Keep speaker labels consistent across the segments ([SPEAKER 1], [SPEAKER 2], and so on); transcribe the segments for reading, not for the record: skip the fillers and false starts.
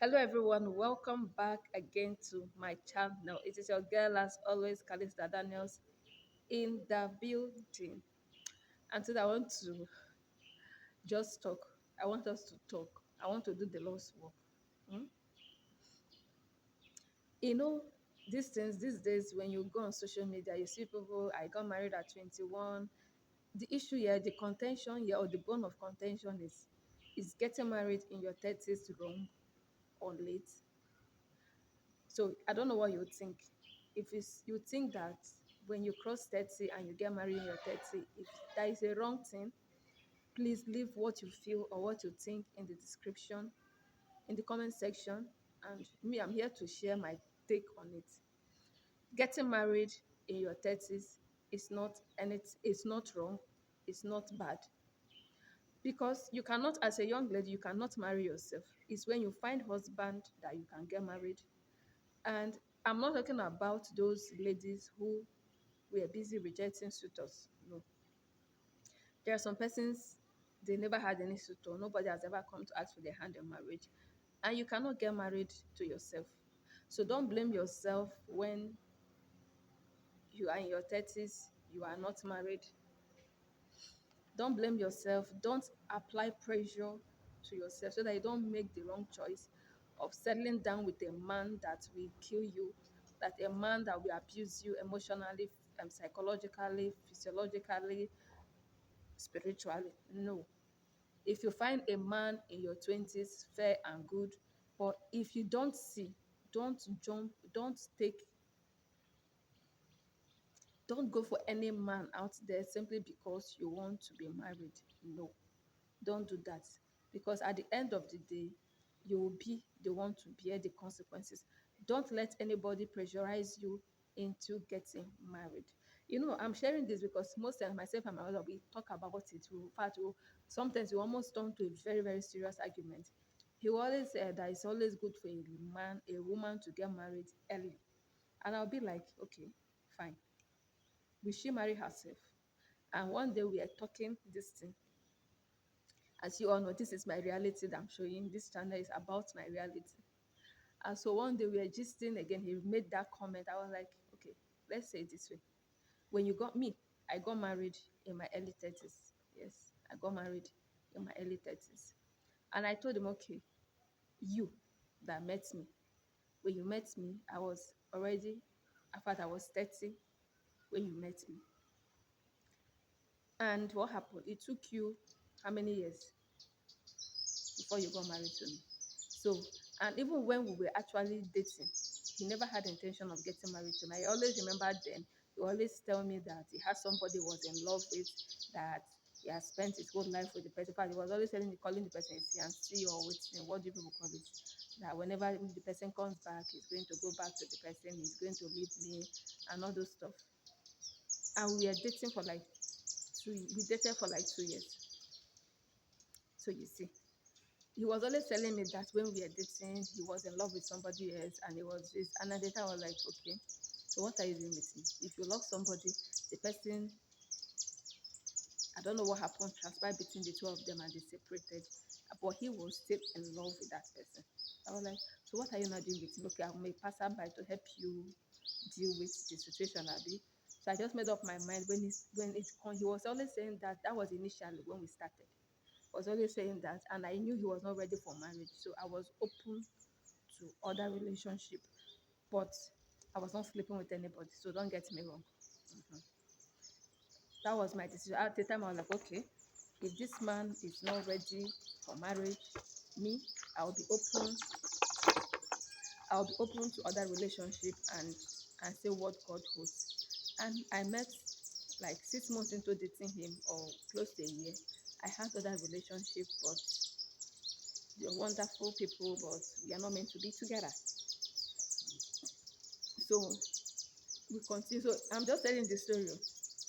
[SPEAKER 1] Hello everyone, welcome back again to my channel. It is your girl as always, Calista Daniels in the building. And today I want to just talk. I want us to talk. I want to do the Lord's work. Hmm? You know, these things these days when you go on social media, you see people, I got married at 21. The issue here, the contention here, or the bone of contention is getting married in your 30s wrong or late? So I don't know what you think. If it's, you think that when you cross 30 and you get married in your 30, if that is a wrong thing, please leave what you feel or what you think in the description, in the comment section. And me, I'm here to share my take on it. Getting married in your 30s is not, and it's not wrong, it's not bad. Because you cannot, as a young lady, you cannot marry yourself. It's when you find husband that you can get married. And I'm not talking about those ladies who were busy rejecting suitors. No. There are some persons, they never had any suitor. Nobody has ever come to ask for their hand in marriage. And you cannot get married to yourself. So don't blame yourself when you are in your 30s, you are not married. Don't blame yourself. Don't apply pressure to yourself so that you don't make the wrong choice of settling down with a man that will kill you, that a man that will abuse you emotionally, psychologically, physiologically, spiritually. No. If you find a man in your 20s, fair and good, but if you don't see, don't jump, don't go for any man out there simply because you want to be married. No. Don't do that, because at the end of the day, you will be the one to bear the consequences. Don't let anybody pressurize you into getting married. I'm sharing this because most times myself and my husband, we talk about it. In fact, sometimes we almost turn to a very, very serious argument. He always said that it's always good for a woman to get married early. And I'll be like, okay, fine. Will she marry herself? And one day we are talking this thing. As you all know, this is my reality that I'm showing. This channel is about my reality. And so one day we were gisting again. He made that comment. I was like, okay, let's say it this way. When you got me, I got married in my early 30s. Yes, I got married in my early 30s. And I told him, okay, you that met me, when you met me, I was already, in fact, I was 30 when you met me. And what happened? It took you how many years before you got married to me? So, and even when we were actually dating, he never had intention of getting married to me. I always remember then, he always tell me that he had somebody he was in love with, that he has spent his whole life with the person. In fact, he was always calling the person fiancé or waiting, what do people call it? That whenever the person comes back, he's going to go back to the person, he's going to leave me, and all those stuff. And we were dating for like we dated for like 2 years. So you see, he was always telling me that when we were dating, he was in love with somebody else, and it was this. And at the time, I was like, okay, so what are you doing with me? If you love somebody, the person, I don't know what happened, transpired between the two of them, and they separated. But he was still in love with that person. I was like, so what are you not doing with me? Okay, I may pass by to help you deal with the situation, Abby. So I just made up my mind he was always saying that was initially when we started. Was always saying that, and I knew he was not ready for marriage, so I was open to other relationship, but I was not sleeping with anybody, so don't get me wrong. Mhm. That was my decision. At the time, I was like, okay, if this man is not ready for marriage, me, I'll be open. I'll be open to other relationship and see what God holds. And I met like 6 months into dating him, or close to a year. I had other relationship, but they're wonderful people, but we are not meant to be together. So we continue. So I'm just telling the story.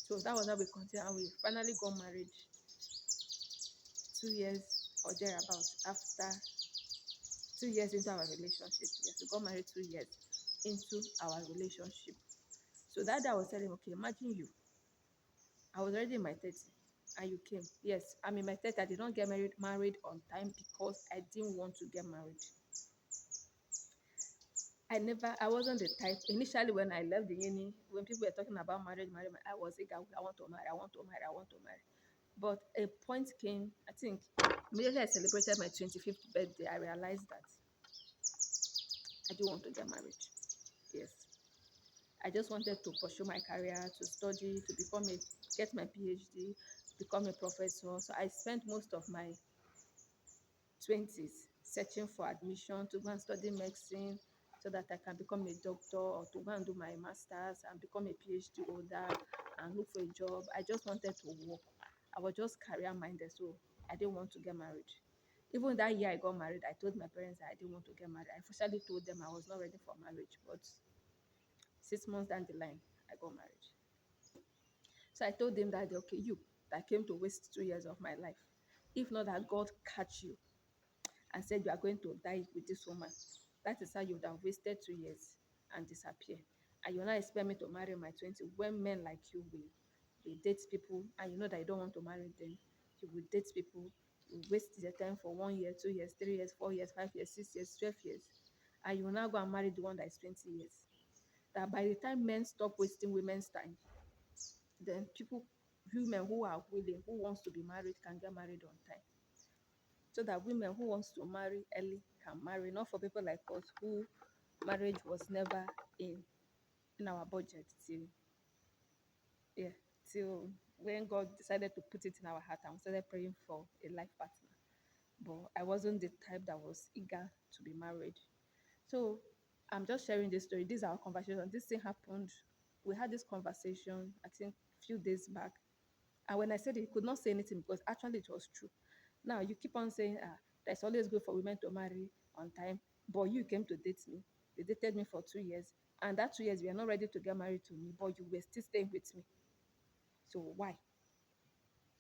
[SPEAKER 1] So that was how we continued, and we finally got married 2 years or thereabout after 2 years into our relationship. Yes, we got married 2 years into our relationship. So that day I was telling him, okay, imagine you. I was already in my 30s and you came. Yes, I'm in my 30s. I did not get married on time because I didn't want to get married. I wasn't the type. Initially, when I left the uni, when people were talking about marriage, I was like, I want to marry, I want to marry, I want to marry. But a point came, I think, immediately I celebrated my 25th birthday, I realized that I do want to get married. Yes. I just wanted to pursue my career, to study, to get my PhD, become a professor. So I spent most of my 20s searching for admission to go and study medicine so that I can become a doctor, or to go and do my master's and become a PhD holder and look for a job. I just wanted to work. I was just career minded, so I didn't want to get married. Even that year I got married, I told my parents that I didn't want to get married. I officially told them I was not ready for marriage, but 6 months down the line, I got married. So I told them that, okay, you that came to waste 2 years of my life, if not that God catch you and said you are going to die with this woman, that is how you would have wasted 2 years and disappear. And you now expect me to marry my 20 when men like you will date people and you know that you don't want to marry them. You will date people, you waste your time for 1 year, 2 years, 3 years, 4 years, 5 years, 6 years, 12 years. And you will now go and marry the one that is 20 years. That by the time men stop wasting women's time, then women who are willing, who wants to be married, can get married on time. So that women who wants to marry early can marry, not for people like us who marriage was never in our budget till, yeah, till when God decided to put it in our heart and we started praying for a life partner. But I wasn't the type that was eager to be married. So I'm just sharing this story. This is our conversation. This thing happened. We had this conversation, I think, a few days back. And when I said it, he could not say anything because actually it was true. Now you keep on saying, that's always good for women to marry on time, but you came to date me. They dated me for 2 years, and that 2 years we are not ready to get married to me, but you were still staying with me. So why?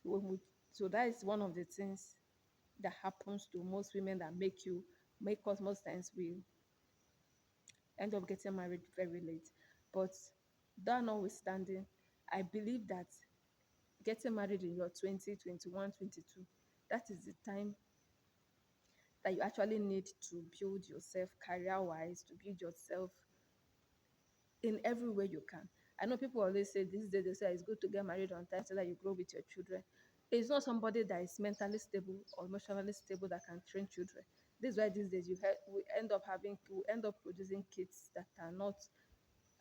[SPEAKER 1] When we, so that is one of the things that happens to most women that make us most times we end up getting married very late. But that notwithstanding, I believe that getting married in your 20, 21, 22, that is the time that you actually need to build yourself career wise, to build yourself in every way you can. I know people always say these days, they say it's good to get married on time so that you grow with your children. It's not somebody that is mentally stable or emotionally stable that can train children. This is why these days we end up producing kids that are not,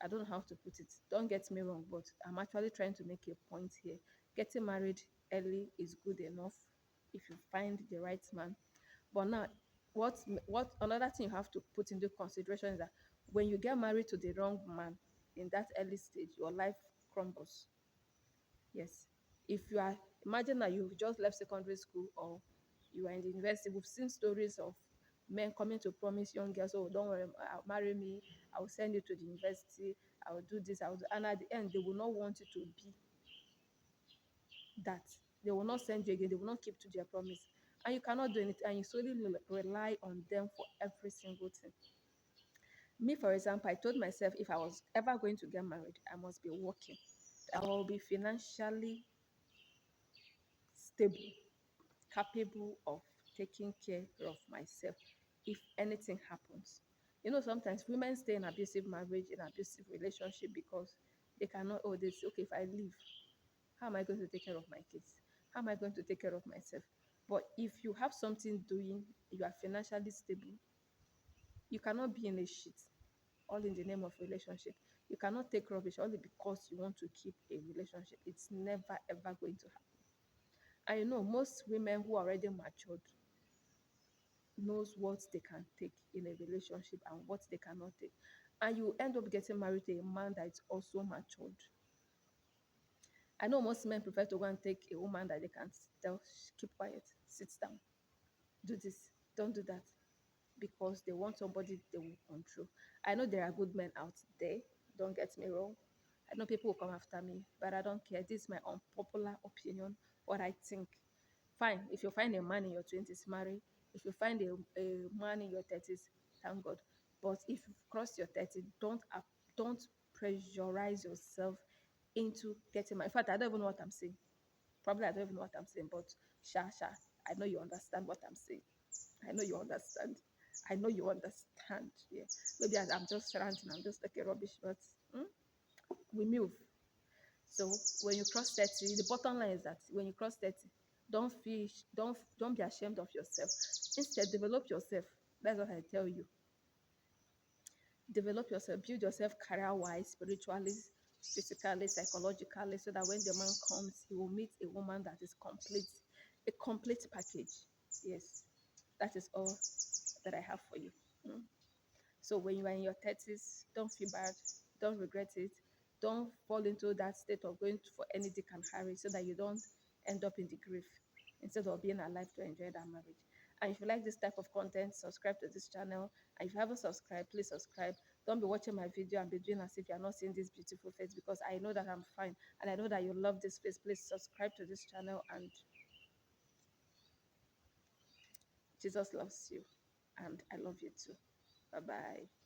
[SPEAKER 1] I don't know how to put it. Don't get me wrong, but I'm actually trying to make a point here. Getting married early is good enough if you find the right man. But now, what another thing you have to put into consideration is that when you get married to the wrong man in that early stage, your life crumbles. Yes. If you are, imagine that you've just left secondary school or you are in the university. We've seen stories of men coming to promise young girls, oh, don't worry, I'll marry me, I will send you to the university, I will do this, I will do, and at the end, they will not want you to be that. They will not send you again, they will not keep to their promise. And you cannot do anything, and you solely rely on them for every single thing. Me, for example, I told myself if I was ever going to get married, I must be working. I will be financially stable, capable of taking care of myself if anything happens. You know, sometimes women stay in abusive marriage, in abusive relationship because they cannot, oh, they say, okay, if I leave, how am I going to take care of my kids? How am I going to take care of myself? But if you have something doing, you are financially stable, you cannot be in a shit all in the name of relationship. You cannot take rubbish only because you want to keep a relationship. It's never ever going to happen. I know most women who are already matured knows what they can take in a relationship and what they cannot take. And you end up getting married to a man that is also matured. I know most men prefer to go and take a woman that they can tell, keep quiet, sit down, do this, don't do that, because they want somebody they will control. I know there are good men out there, don't get me wrong. I know people will come after me, but I don't care. This is my unpopular opinion, what I think. Fine, if you find a man in your 20s, marry. If you find a man in your 30s, thank God. But if you've crossed your 30s, don't pressurize yourself into getting married. In fact, I don't even know what I'm saying. Probably I don't even know what I'm saying, but Sha, I know you understand what I'm saying. I know you understand. I know you understand. understand. Yeah. Maybe I'm just ranting, I'm just talking rubbish, but mm, we move. So when you cross 30, the bottom line is that when you cross 30, don't be ashamed of yourself. Instead, develop yourself. That's what I tell you. Develop yourself, build yourself career-wise, spiritually, physically, psychologically, so that when the man comes, he will meet a woman that is complete, a complete package. Yes, that is all that I have for you. Mm. So when you are in your 30s, don't feel bad, don't regret it, don't fall into that state of going for any dick and Harry so that you don't end up in the grave instead of being alive to enjoy that marriage. And if you like this type of content, subscribe to this channel. And if you haven't subscribed, please subscribe. Don't be watching my video and be doing as if you're not seeing this beautiful face, because I know that I'm fine and I know that you love this face. Please subscribe to this channel, and Jesus loves you and I love you too. Bye bye.